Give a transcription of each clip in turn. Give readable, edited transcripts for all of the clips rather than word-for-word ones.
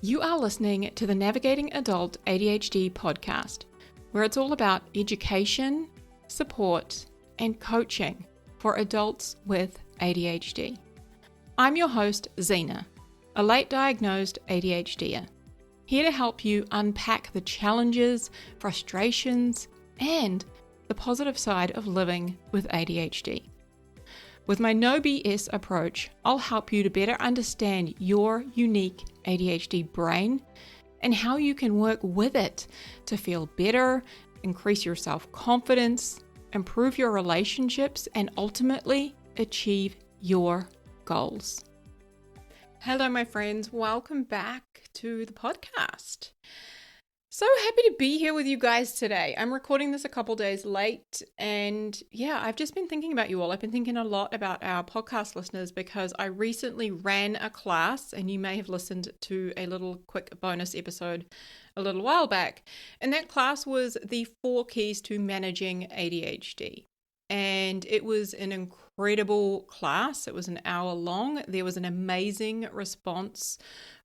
You are listening to the Navigating Adult ADHD podcast, where it's all about education, support, and coaching for adults with ADHD. I'm your host, Zena, a late diagnosed ADHDer, here to help you unpack the challenges, frustrations, and the positive side of living with ADHD. With my no BS approach, I'll help you to better understand your unique ADHD brain and how you can work with it to feel better, increase your self-confidence, improve your relationships, and ultimately achieve your goals. Hello, my friends. Welcome back to the podcast. So happy to be here with you guys today. I'm recording this a couple days late, and I've just been thinking about you all. I've been thinking a lot about our podcast listeners because I recently ran a class, and you may have listened to a little quick bonus episode a little while back, and that class was the 4 keys to managing ADHD. And it was an incredible class. It was an hour long. There was an amazing response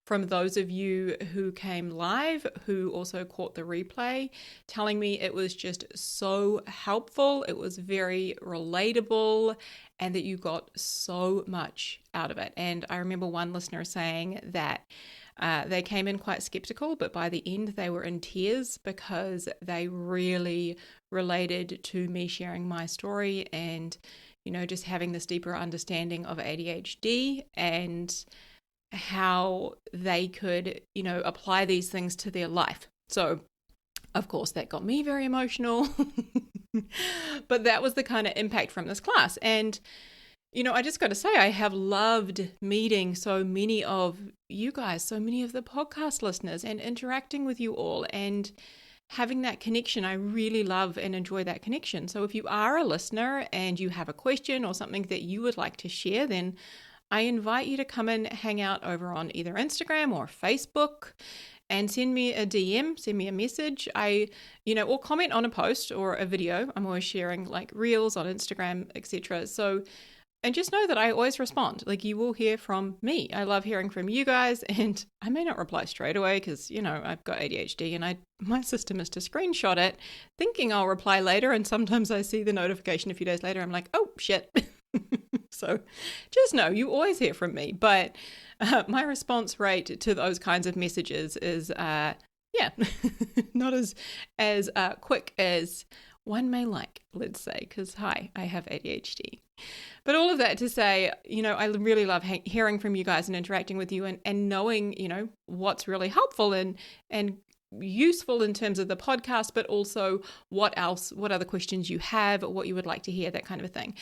from those of you who came live, who also caught the replay, telling me it was just so helpful. It was very relatable and that you got so much out of it. And I remember one listener saying that they came in quite skeptical, but by the end they were in tears because they really related to me sharing my story and, just having this deeper understanding of ADHD and how they could, apply these things to their life. So, of course, that got me very emotional, but that was the kind of impact from this class. And, I just got to say, I have loved meeting so many of you guys, so many of the podcast listeners, and interacting with you all and having that connection. I really love and enjoy that connection. So if you are a listener and you have a question or something that you would like to share, then I invite you to come and hang out over on either Instagram or Facebook and send me a DM, send me a message. Or comment on a post or a video. I'm always sharing like reels on Instagram, etc. And just know that I always respond. Like, you will hear from me. I love hearing from you guys, and I may not reply straight away because, I've got ADHD and my system is to screenshot it thinking I'll reply later. And sometimes I see the notification a few days later. I'm like, oh, shit. So just know you always hear from me. But my response rate to those kinds of messages is, not as quick as one may like, let's say, because hi, I have ADHD. But all of that to say, I really love hearing from you guys and interacting with you and knowing, what's really helpful and useful in terms of the podcast, but also what other questions you have, what you would like to hear, that kind of a thing.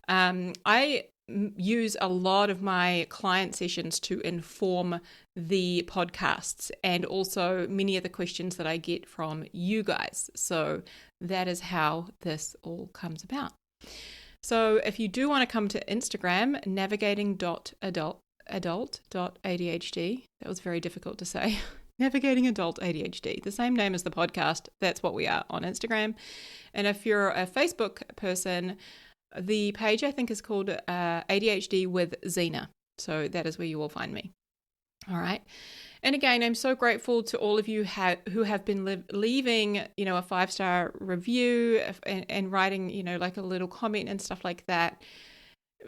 I use a lot of my client sessions to inform the podcasts and also many of the questions that I get from you guys. So that is how this all comes about. So if you do want to come to Instagram, navigating.adult.adhd, that was very difficult to say, Navigating Adult ADHD, the same name as the podcast, that's what we are on Instagram. And if you're a Facebook person, the page I think is called ADHD with Zena. So that is where you will find me. All right. And again, I'm so grateful to all of you who have been leaving, a 5-star review and writing, like a little comment and stuff like that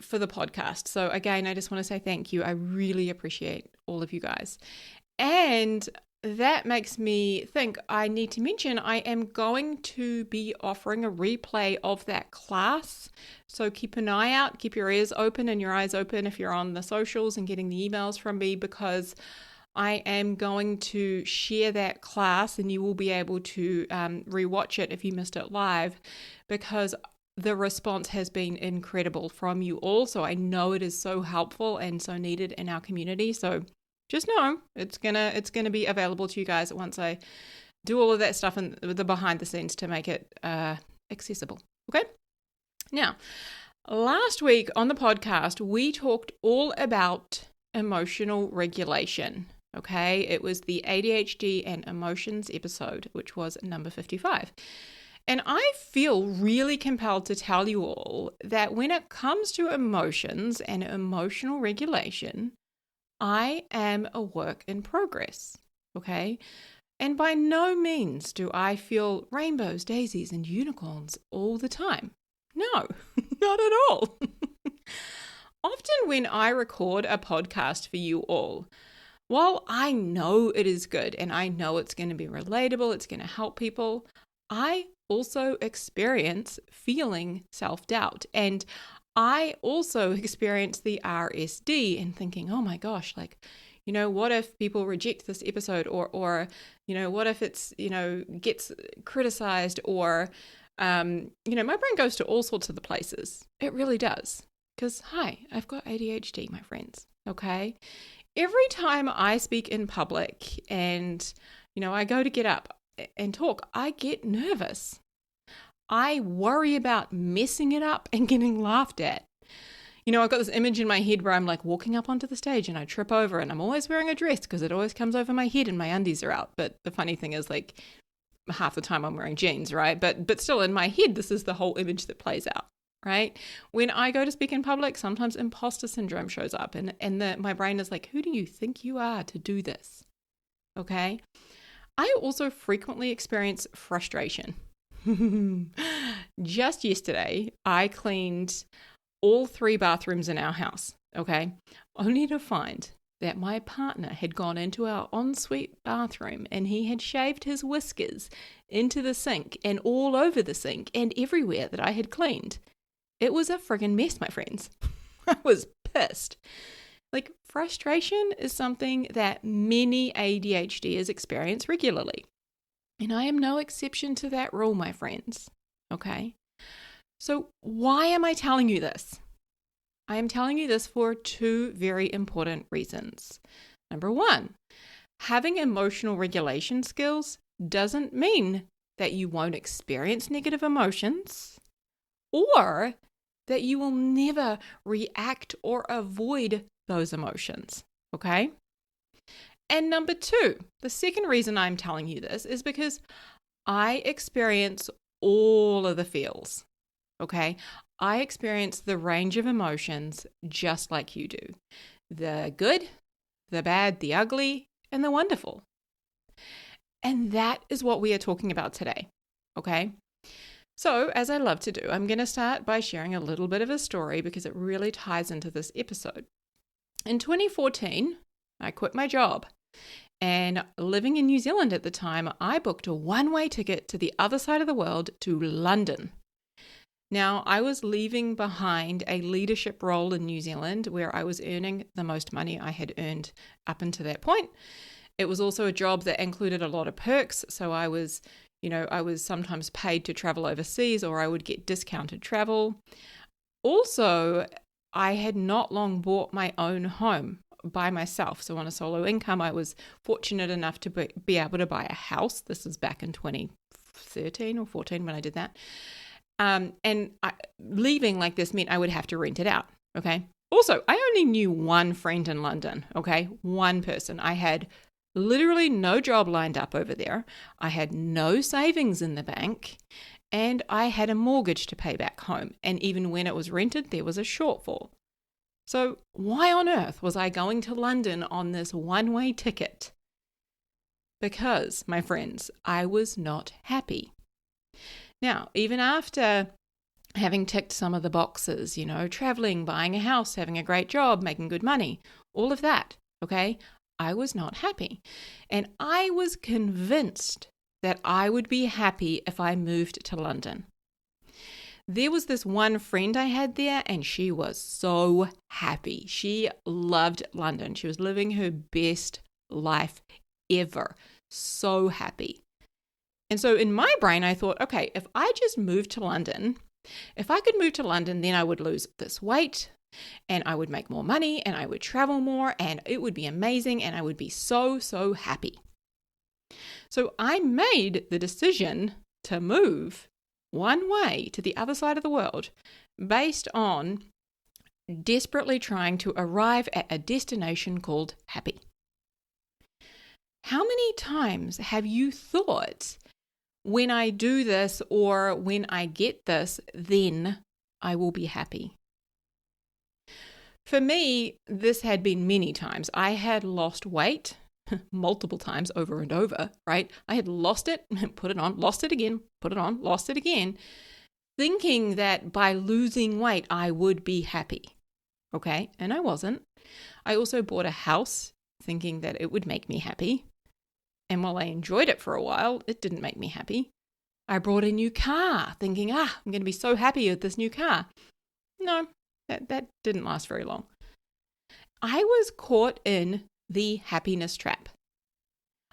for the podcast. So again, I just want to say thank you. I really appreciate all of you guys. And that makes me think I need to mention I am going to be offering a replay of that class. So keep an eye out, keep your ears open and your eyes open if you're on the socials and getting the emails from me, because I am going to share that class and you will be able to rewatch it if you missed it live, because the response has been incredible from you all. So I know it is so helpful and so needed in our community. So just know it's gonna be available to you guys once I do all of that stuff and the behind the scenes to make it accessible. Okay. Now, last week on the podcast, we talked all about emotional regulation. Okay, it was the ADHD and emotions episode, which was number 55. And I feel really compelled to tell you all that when it comes to emotions and emotional regulation, I am a work in progress. okay? And by no means do I feel rainbows, daisies, and unicorns all the time. No, not at all. Often when I record a podcast for you all, while I know it is good and I know it's going to be relatable, it's going to help people, I also experience feeling self-doubt. And I also experience the RSD and thinking, oh my gosh, like, what if people reject this episode or what if it's, gets criticized or, my brain goes to all sorts of the places. It really does. Because, hi, I've got ADHD, my friends, okay? Every time I speak in public and, I go to get up and talk, I get nervous. I worry about messing it up and getting laughed at. I've got this image in my head where I'm like walking up onto the stage and I trip over and I'm always wearing a dress because it always comes over my head and my undies are out. But the funny thing is, like, half the time I'm wearing jeans, right? But still in my head, this is the whole image that plays out, right? When I go to speak in public, sometimes imposter syndrome shows up and my brain is like, who do you think you are to do this? Okay. I also frequently experience frustration. Just yesterday, I cleaned all 3 bathrooms in our house, okay, only to find that my partner had gone into our ensuite bathroom and he had shaved his whiskers into the sink and all over the sink and everywhere that I had cleaned. It was a friggin' mess, my friends. I was pissed. Like, frustration is something that many ADHDers experience regularly. And I am no exception to that rule, my friends, okay? So why am I telling you this? I am telling you this for 2 very important reasons. Number 1, having emotional regulation skills doesn't mean that you won't experience negative emotions or that you will never react or avoid those emotions, okay? And number 2, the second reason I'm telling you this is because I experience all of the feels. Okay, I experience the range of emotions just like you do. The good, the bad, the ugly, and the wonderful. And that is what we are talking about today. Okay, so as I love to do, I'm going to start by sharing a little bit of a story because it really ties into this episode. In 2014, I quit my job. And living in New Zealand at the time, I booked a one-way ticket to the other side of the world to London. Now, I was leaving behind a leadership role in New Zealand where I was earning the most money I had earned up until that point. It was also a job that included a lot of perks. So I was sometimes paid to travel overseas or I would get discounted travel. Also, I had not long bought my own home by myself. So on a solo income, I was fortunate enough to be able to buy a house. This was back in 2013 or 14 when I did that. Leaving like this meant I would have to rent it out, okay? Also, I only knew one friend in London, okay? One person. I had literally no job lined up over there. I had no savings in the bank, and I had a mortgage to pay back home. And even when it was rented, there was a shortfall. So why on earth was I going to London on this one-way ticket? Because, my friends, I was not happy. Now, even after having ticked some of the boxes, traveling, buying a house, having a great job, making good money, all of that, okay, I was not happy. And I was convinced that I would be happy if I moved to London. There was this one friend I had there and she was so happy. She loved London. She was living her best life ever. So happy. And so in my brain, I thought, okay, if I just moved to London, if I could move to London, then I would lose this weight and I would make more money and I would travel more and it would be amazing and I would be so, so happy. So I made the decision to move one way to the other side of the world based on desperately trying to arrive at a destination called happy. How many times have you thought, when I do this or when I get this, then I will be happy? For me, this had been many times. I had lost weight multiple times over and over, right? I had lost it, put it on, lost it again, put it on, lost it again, thinking that by losing weight, I would be happy. Okay. And I wasn't. I also bought a house thinking that it would make me happy. And while I enjoyed it for a while, it didn't make me happy. I bought a new car thinking, I'm going to be so happy with this new car. No, that didn't last very long. I was caught in the happiness trap.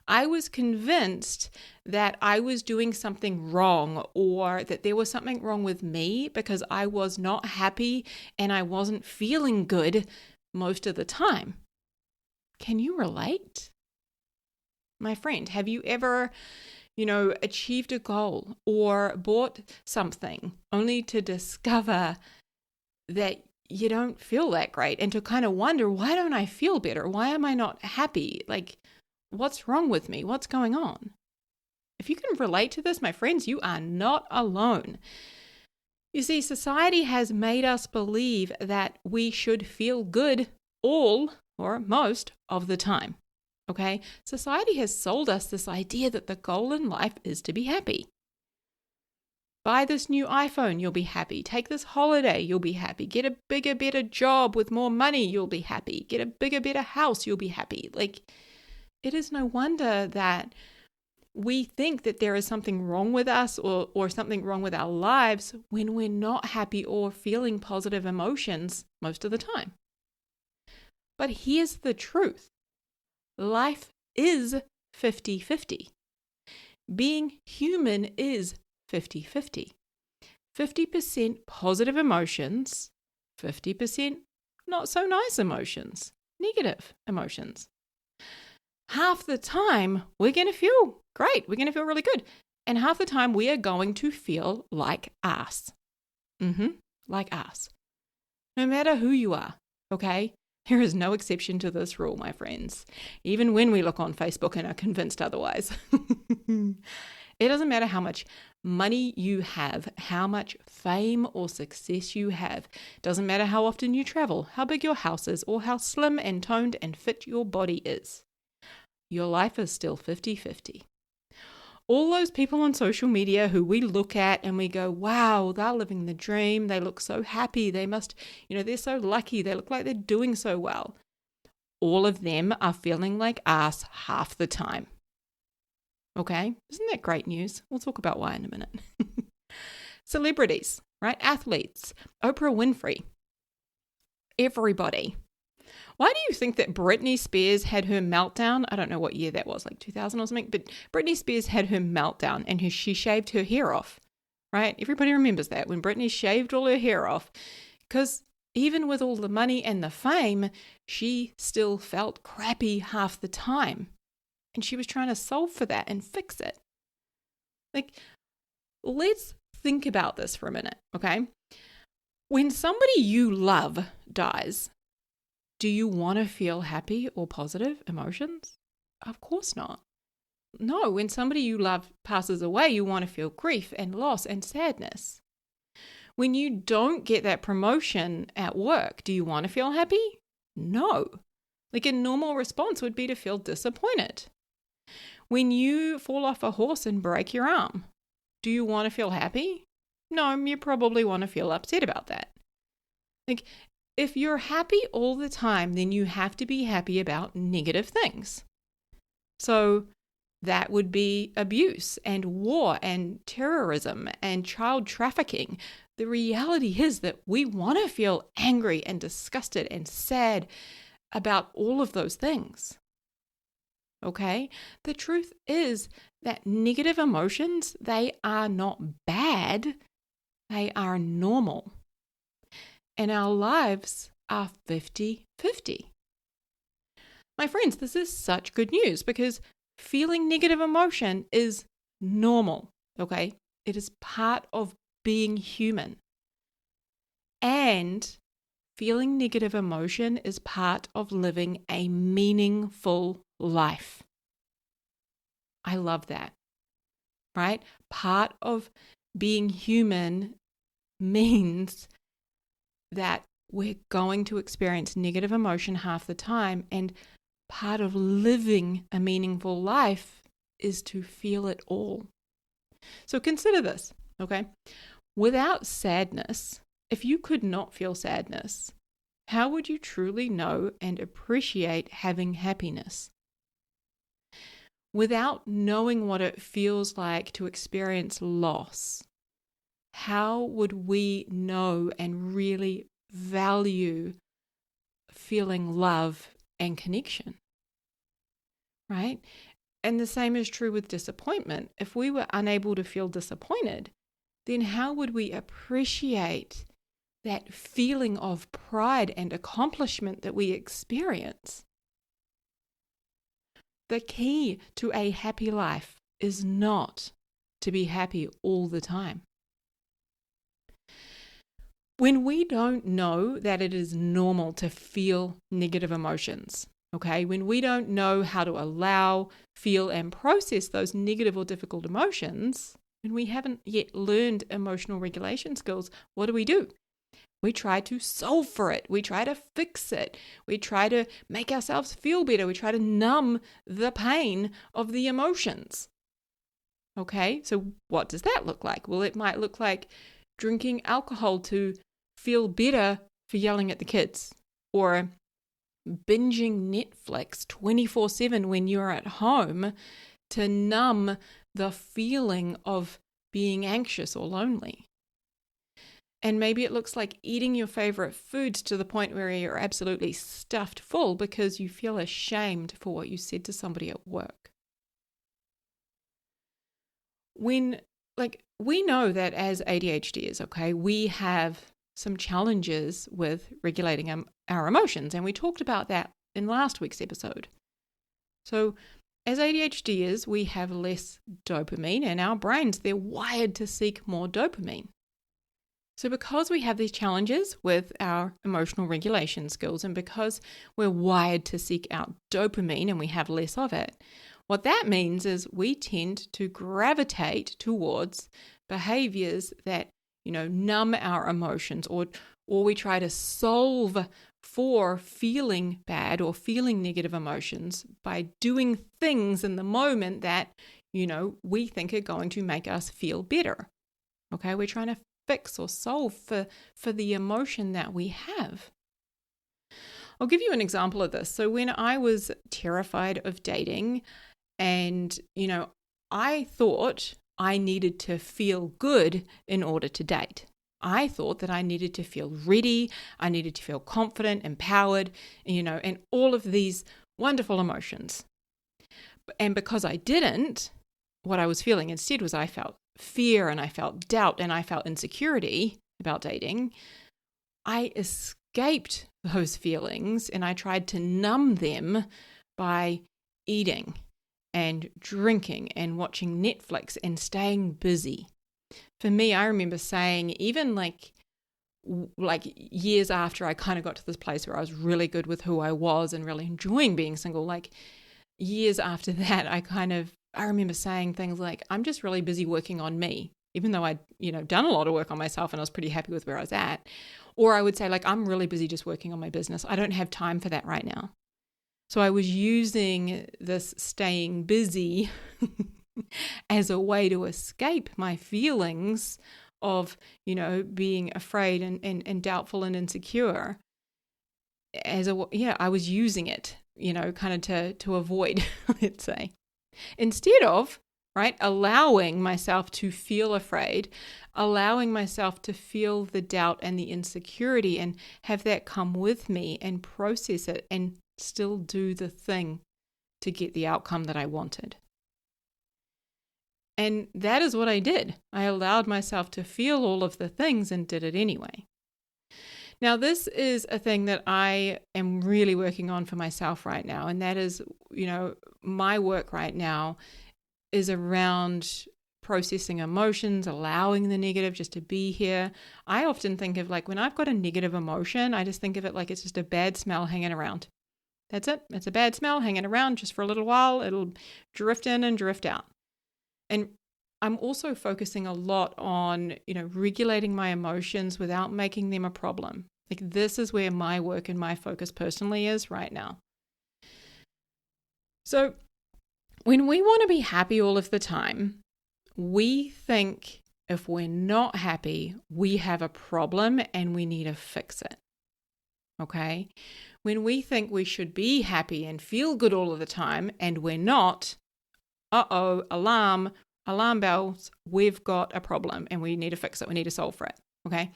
I was convinced that I was doing something wrong or that there was something wrong with me because I was not happy and I wasn't feeling good most of the time. Can you relate? My friend, have you ever, achieved a goal or bought something only to discover that you don't feel that great and to kind of wonder, why don't I feel better? Why am I not happy? Like, what's wrong with me? What's going on? If you can relate to this, my friends, you are not alone. You see, society has made us believe that we should feel good all or most of the time. Okay? Society has sold us this idea that the goal in life is to be happy. Buy this new iPhone, you'll be happy. Take this holiday, you'll be happy. Get a bigger, better job with more money, you'll be happy. Get a bigger, better house, you'll be happy. Like, it is no wonder that we think that there is something wrong with us or something wrong with our lives when we're not happy or feeling positive emotions most of the time. But here's the truth. Life is 50-50. Being human is 50-50. 50% positive emotions, 50% not so nice emotions, negative emotions. Half the time, we're going to feel great. We're going to feel really good. And half the time, we are going to feel like ass. Like ass. No matter who you are, okay? There is no exception to this rule, my friends. Even when we look on Facebook and are convinced otherwise. It doesn't matter how much money you have, how much fame or success you have. It doesn't matter how often you travel, how big your house is, or how slim and toned and fit your body is. Your life is still 50-50. All those people on social media who we look at and we go, wow, they're living the dream. They look so happy. They must, they're so lucky. They look like they're doing so well. All of them are feeling like ass half the time. Okay? Isn't that great news? We'll talk about why in a minute. Celebrities, right? Athletes, Oprah Winfrey, everybody. Why do you think that Britney Spears had her meltdown? I don't know what year that was, like 2000 or something, but Britney Spears had her meltdown and she shaved her hair off, right? Everybody remembers that when Britney shaved all her hair off, because even with all the money and the fame, she still felt crappy half the time. And she was trying to solve for that and fix it. Like, let's think about this for a minute, okay? When somebody you love dies, do you want to feel happy or positive emotions? Of course not. No, when somebody you love passes away, you want to feel grief and loss and sadness. When you don't get that promotion at work, do you want to feel happy? No. Like a normal response would be to feel disappointed. When you fall off a horse and break your arm, do you want to feel happy? No, you probably want to feel upset about that. Like, if you're happy all the time, then you have to be happy about negative things. So that would be abuse and war and terrorism and child trafficking. The reality is that we want to feel angry and disgusted and sad about all of those things. Okay? The truth is that negative emotions, they are not bad. They are normal. And our lives are 50-50. My friends, this is such good news because feeling negative emotion is normal, okay? It is part of being human. And feeling negative emotion is part of living a meaningful life. I love that, right? Part of being human means that we're going to experience negative emotion half the time, and part of living a meaningful life is to feel it all. So consider this, okay? Without sadness, if you could not feel sadness, how would you truly know and appreciate having happiness? Without knowing what it feels like to experience loss, how would we know and really value feeling love and connection? Right? And the same is true with disappointment. If we were unable to feel disappointed, then how would we appreciate that feeling of pride and accomplishment that we experience? The key to a happy life is not to be happy all the time. When we don't know that it is normal to feel negative emotions, okay, when we don't know how to allow, feel, and process those negative or difficult emotions, when we haven't yet learned emotional regulation skills, what do? We try to solve for it. We try to fix it. We try to make ourselves feel better. We try to numb the pain of the emotions. Okay, so what does that look like? Well, it might look like drinking alcohol to feel better for yelling at the kids, or binging Netflix 24/7 when you're at home to numb the feeling of being anxious or lonely. And maybe it looks like eating your favorite foods to the point where you're absolutely stuffed full because you feel ashamed for what you said to somebody at work. We know that as ADHDers, okay, we have some challenges with regulating our emotions, and we talked about that in last week's episode. So as ADHDers, we have less dopamine, and our brains, they're wired to seek more dopamine. So because we have these challenges with our emotional regulation skills, and because we're wired to seek out dopamine and we have less of it, what that means is we tend to gravitate towards behaviors that, numb our emotions, or we try to solve for feeling bad or feeling negative emotions by doing things in the moment that, we think are going to make us feel better. Okay, we're trying to fix or solve for the emotion that we have. I'll give you an example of this. So when I was terrified of dating, and, I thought I needed to feel good in order to date. I thought that I needed to feel ready, I needed to feel confident, empowered, and all of these wonderful emotions. And because I didn't, what I was feeling instead was I felt fear, and I felt doubt, and I felt insecurity about dating. I escaped those feelings, and I tried to numb them by eating and drinking and watching Netflix and staying busy. For me, I remember saying, even like years after I kind of got to this place where I was really good with who I was and really enjoying being single, like years after that, I remember saying things like, I'm just really busy working on me, even though I'd, done a lot of work on myself and I was pretty happy with where I was at. Or I would say, like, I'm really busy just working on my business. I don't have time for that right now. So I was using this staying busy as a way to escape my feelings of, being afraid and doubtful and insecure. I was using it, kind of to avoid, let's say. Instead of, allowing myself to feel afraid, allowing myself to feel the doubt and the insecurity and have that come with me and process it and still do the thing to get the outcome that I wanted. And that is what I did. I allowed myself to feel all of the things and did it anyway. Now, this is a thing that I am really working on for myself right now. And that is, my work right now is around processing emotions, allowing the negative just to be here. I often think of when I've got a negative emotion, I just think of it like it's just a bad smell hanging around. That's it. It's a bad smell hanging around just for a little while. It'll drift in and drift out. And I'm also focusing a lot on, regulating my emotions without making them a problem. This is where my work and my focus personally is right now. So when we want to be happy all of the time, we think if we're not happy, we have a problem and we need to fix it. Okay? When we think we should be happy and feel good all of the time and we're not, alarm bells, we've got a problem and we need to fix it. We need to solve for it. Okay?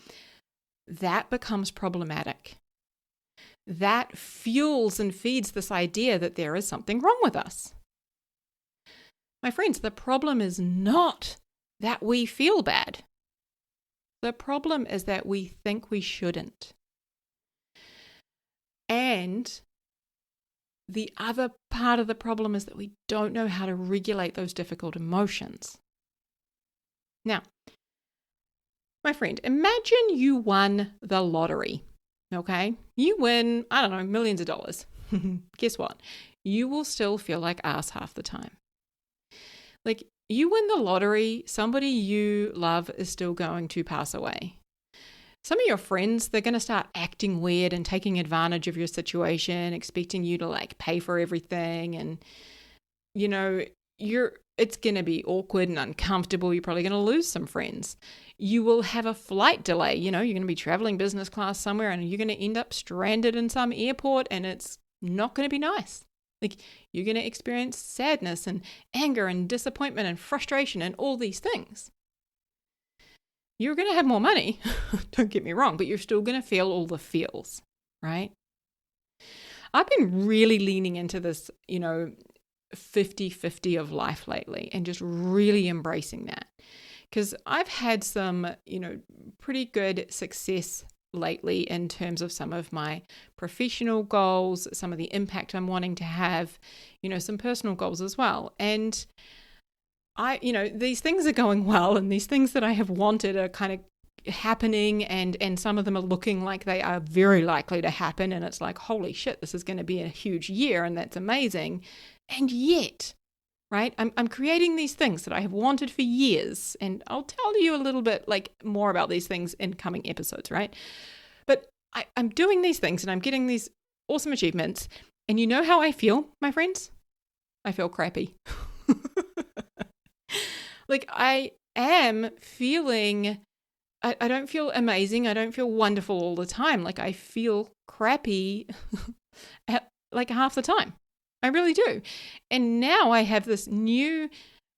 That becomes problematic. That fuels and feeds this idea that there is something wrong with us. My friends, the problem is not that we feel bad. The problem is that we think we shouldn't. And the other part of the problem is that we don't know how to regulate those difficult emotions. Now, my friend, imagine you won the lottery, okay? You win, I don't know, millions of dollars. Guess what? You will still feel like ass half the time. Like, you win the lottery, somebody you love is still going to pass away. Some of your friends, they're going to start acting weird and taking advantage of your situation, expecting you to like pay for everything. And, you know, it's going to be awkward and uncomfortable. You're probably going to lose some friends. You will have a flight delay. You know, you're going to be traveling business class somewhere and you're going to end up stranded in some airport and it's not going to be nice. Like, you're going to experience sadness and anger and disappointment and frustration and all these things. You're going to have more money, don't get me wrong, but you're still going to feel all the feels, right? I've been really leaning into this, 50-50 of life lately and just really embracing that. Because I've had some, pretty good success lately in terms of some of my professional goals, some of the impact I'm wanting to have, some personal goals as well. And these things are going well and these things that I have wanted are kind of happening and some of them are looking like they are very likely to happen. And it's like, holy shit, this is going to be a huge year and that's amazing. And yet, right, I'm creating these things that I have wanted for years. And I'll tell you a little bit more about these things in coming episodes, right? But I'm doing these things and I'm getting these awesome achievements. And you know how I feel, my friends? I feel crappy. Like, I am feeling, I don't feel amazing. I don't feel wonderful all the time. Like, I feel crappy like half the time. I really do. And now I have this new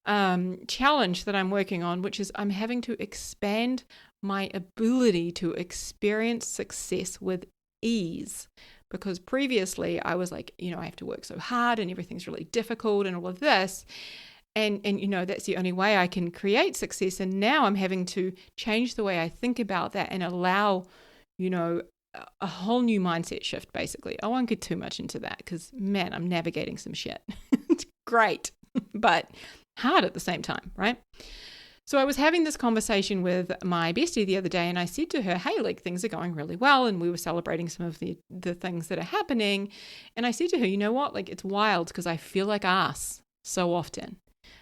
challenge that I'm working on, which is I'm having to expand my ability to experience success with ease. Because previously I was like, I have to work so hard and everything's really difficult and all of this. And that's the only way I can create success. And now I'm having to change the way I think about that and allow, a whole new mindset shift, basically. I won't get too much into that because, man, I'm navigating some shit. It's great, but hard at the same time, right? So I was having this conversation with my bestie the other day and I said to her, hey, things are going really well. And we were celebrating some of the things that are happening. And I said to her, you know what? It's wild because I feel like ass so often.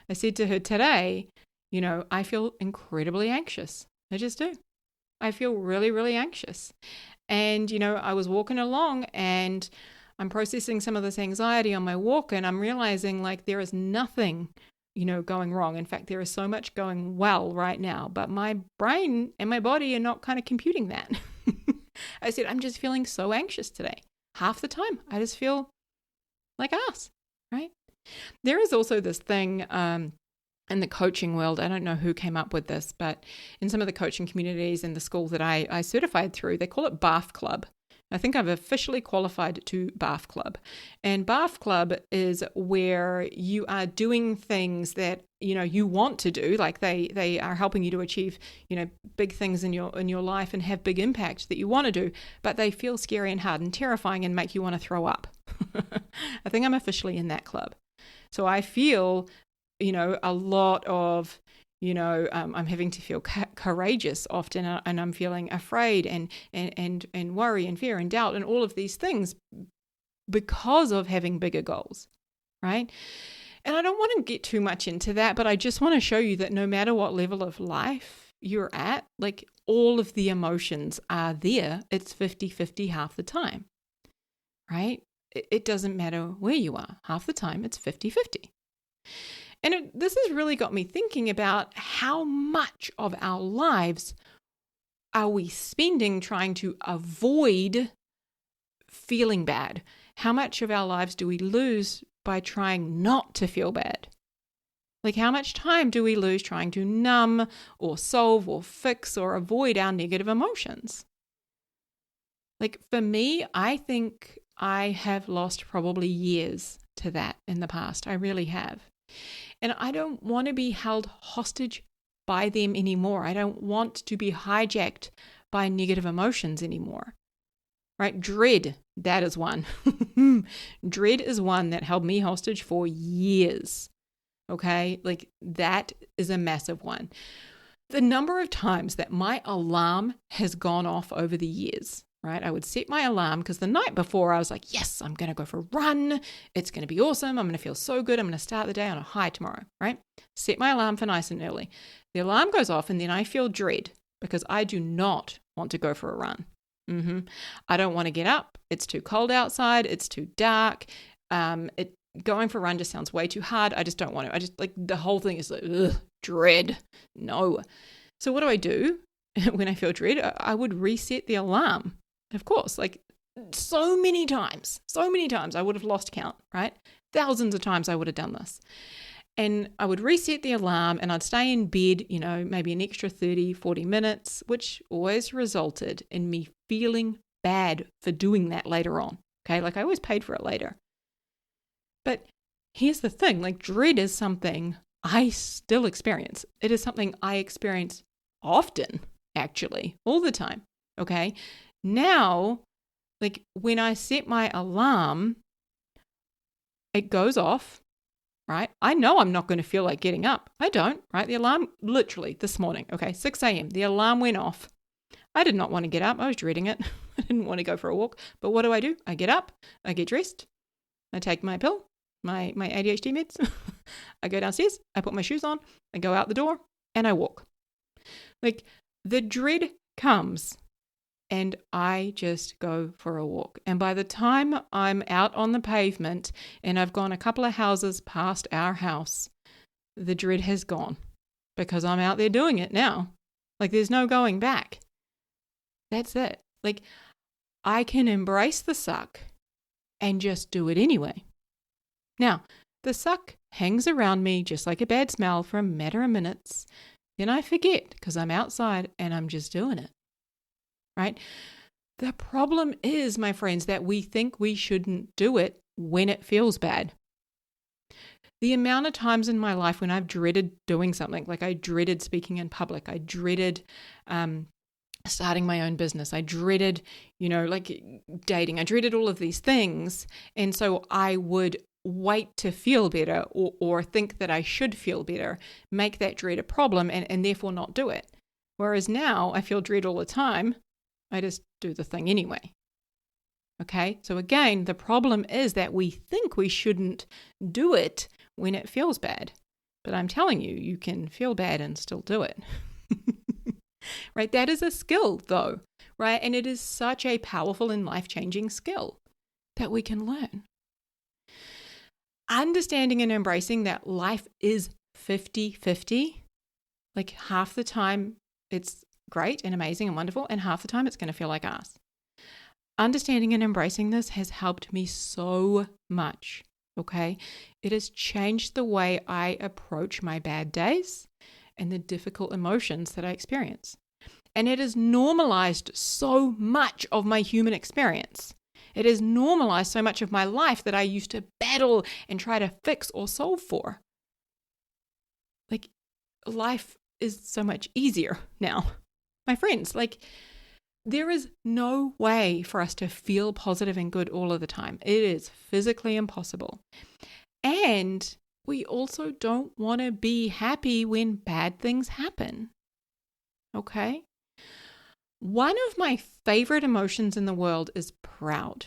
I said to her today, I feel incredibly anxious. I just do. I feel really, really anxious. And, I was walking along and I'm processing some of this anxiety on my walk and I'm realizing there is nothing, going wrong. In fact, there is so much going well right now, but my brain and my body are not kind of computing that. I said, I'm just feeling so anxious today. Half the time, I just feel like ass, right? There is also this thing in the coaching world. I don't know who came up with this, but in some of the coaching communities in the school that I certified through, they call it BAF Club. I think I've officially qualified to BAF Club. And BAF Club is where you are doing things that, you want to do. They are helping you to achieve, big things in your life and have big impact that you want to do, but they feel scary and hard and terrifying and make you want to throw up. I think I'm officially in that club. So I feel, a lot of, I'm having to feel courageous often, and I'm feeling afraid and worry and fear and doubt and all of these things because of having bigger goals, right? And I don't want to get too much into that, but I just want to show you that no matter what level of life you're at, all of the emotions are there. It's 50-50 half the time, right? it doesn't matter where you are. Half the time, it's 50-50. And this has really got me thinking about how much of our lives are we spending trying to avoid feeling bad? How much of our lives do we lose by trying not to feel bad? Like, how much time do we lose trying to numb or solve or fix or avoid our negative emotions? Like, for me, I think I have lost probably years to that in the past. I really have. And I don't want to be held hostage by them anymore. I don't want to be hijacked by negative emotions anymore. Right? Dread, that is one. Dread is one that held me hostage for years. Okay? Like, that is a massive one. The number of times that my alarm has gone off over the years, right? I would set my alarm because the night before I was like, yes, I'm going to go for a run. It's going to be awesome. I'm going to feel so good. I'm going to start the day on a high tomorrow, right? Set my alarm for nice and early. The alarm goes off and then I feel dread because I do not want to go for a run. I don't want to get up. It's too cold outside. It's too dark. Going for a run just sounds way too hard. I just don't want to. I just like the whole thing is like, ugh, dread. No. So what do I do when I feel dread? I would reset the alarm. Of course, like so many times I would have lost count, right? Thousands of times I would have done this. And I would reset the alarm and I'd stay in bed, maybe an extra 30, 40 minutes, which always resulted in me feeling bad for doing that later on. Okay, like I always paid for it later. But here's the thing, like dread is something I still experience. It is something I experience often, actually, all the time. Okay. Now, like when I set my alarm, it goes off, right? I know I'm not going to feel like getting up. I don't, right? The alarm, literally this morning, 6 a.m., the alarm went off. I did not want to get up. I was dreading it. I didn't want to go for a walk. But what do? I get up, I get dressed, I take my pill, my ADHD meds. I go downstairs, I put my shoes on, I go out the door, and I walk. Like the dread comes and I just go for a walk. And by the time I'm out on the pavement and I've gone a couple of houses past our house, the dread has gone because I'm out there doing it now. Like there's no going back. That's it. Like I can embrace the suck and just do it anyway. Now, the suck hangs around me just like a bad smell for a matter of minutes. Then I forget because I'm outside and I'm just doing it. Right? The problem is, my friends, that we think we shouldn't do it when it feels bad. The amount of times in my life when I've dreaded doing something, like I dreaded speaking in public, I dreaded starting my own business, I dreaded, like dating, I dreaded all of these things. And so I would wait to feel better or think that I should feel better, make that dread a problem and therefore not do it. Whereas now I feel dread all the time. I just do the thing anyway. Okay, so again, the problem is that we think we shouldn't do it when it feels bad. But I'm telling you, you can feel bad and still do it. Right? That is a skill though, right? And it is such a powerful and life-changing skill that we can learn. Understanding and embracing that life is 50-50, like half the time it's great and amazing and wonderful, and half the time it's going to feel like ass. Understanding and embracing this has helped me so much, okay? It has changed the way I approach my bad days and the difficult emotions that I experience. And it has normalized so much of my human experience. It has normalized so much of my life that I used to battle and try to fix or solve for. Like, life is so much easier now. My friends, like, there is no way for us to feel positive and good all of the time. It is physically impossible. And we also don't want to be happy when bad things happen. Okay? One of my favorite emotions in the world is proud.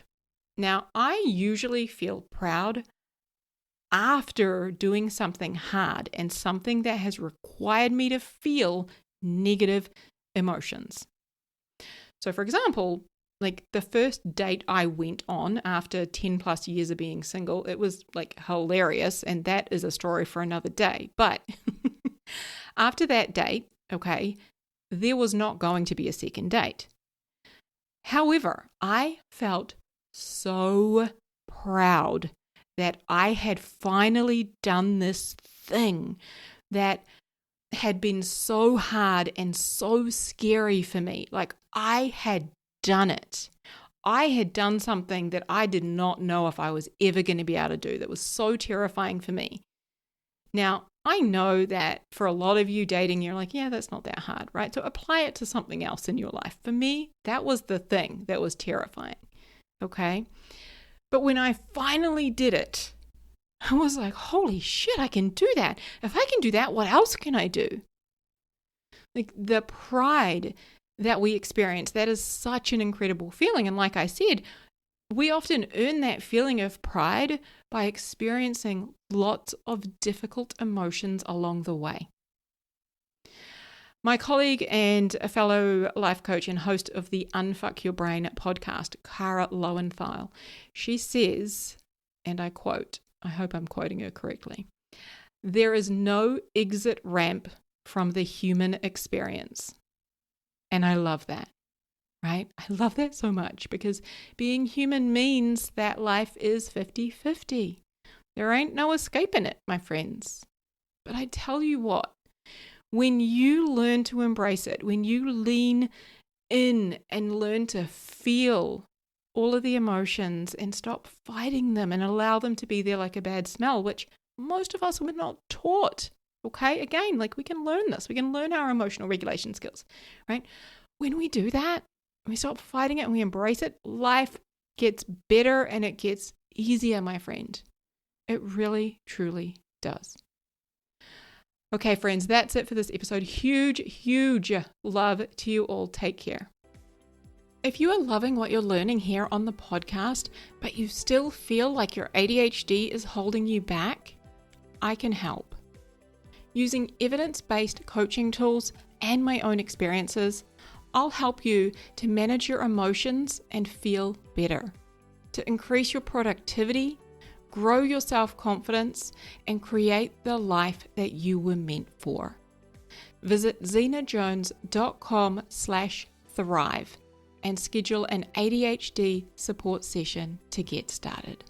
Now, I usually feel proud after doing something hard and something that has required me to feel negative emotions. So, for example, Like the first date I went on after 10 plus years of being single, it was like hilarious. And that is a story for another day. But after that date, okay, there was not going to be a second date. However, I felt so proud that I had finally done this thing that had been so hard and so scary for me. Like I had done it. I had done something that I did not know if I was ever going to be able to do that was so terrifying for me. Now, I know that for a lot of you dating, you're like, yeah, that's not that hard, right? So apply it to something else in your life. For me, that was the thing that was terrifying, okay? But when I finally did it, I was like, holy shit, I can do that. If I can do that, what else can I do? Like the pride that we experience, that is such an incredible feeling. And like I said, we often earn that feeling of pride by experiencing lots of difficult emotions along the way. My colleague and a fellow life coach and host of the Unfuck Your Brain podcast, Cara Lowenthal, she says, and I quote, I hope I'm quoting her correctly, "There is no exit ramp from the human experience." And I love that. Right? I love that so much because being human means that life is 50-50. There ain't no escaping it, my friends. But I tell you what, when you learn to embrace it, when you lean in and learn to feel all of the emotions and stop fighting them and allow them to be there like a bad smell, which most of us were not taught. Okay? Again, like we can learn this. We can learn our emotional regulation skills, right? When we do that, we stop fighting it and we embrace it, life gets better and it gets easier, my friend. It really, truly does. Okay, friends, that's it for this episode. Huge, huge love to you all. Take care. If you are loving what you're learning here on the podcast, but you still feel like your ADHD is holding you back, I can help. Using evidence-based coaching tools and my own experiences, I'll help you to manage your emotions and feel better, to increase your productivity, grow your self-confidence, and create the life that you were meant for. Visit zenajones.com/thrive and schedule an ADHD support session to get started.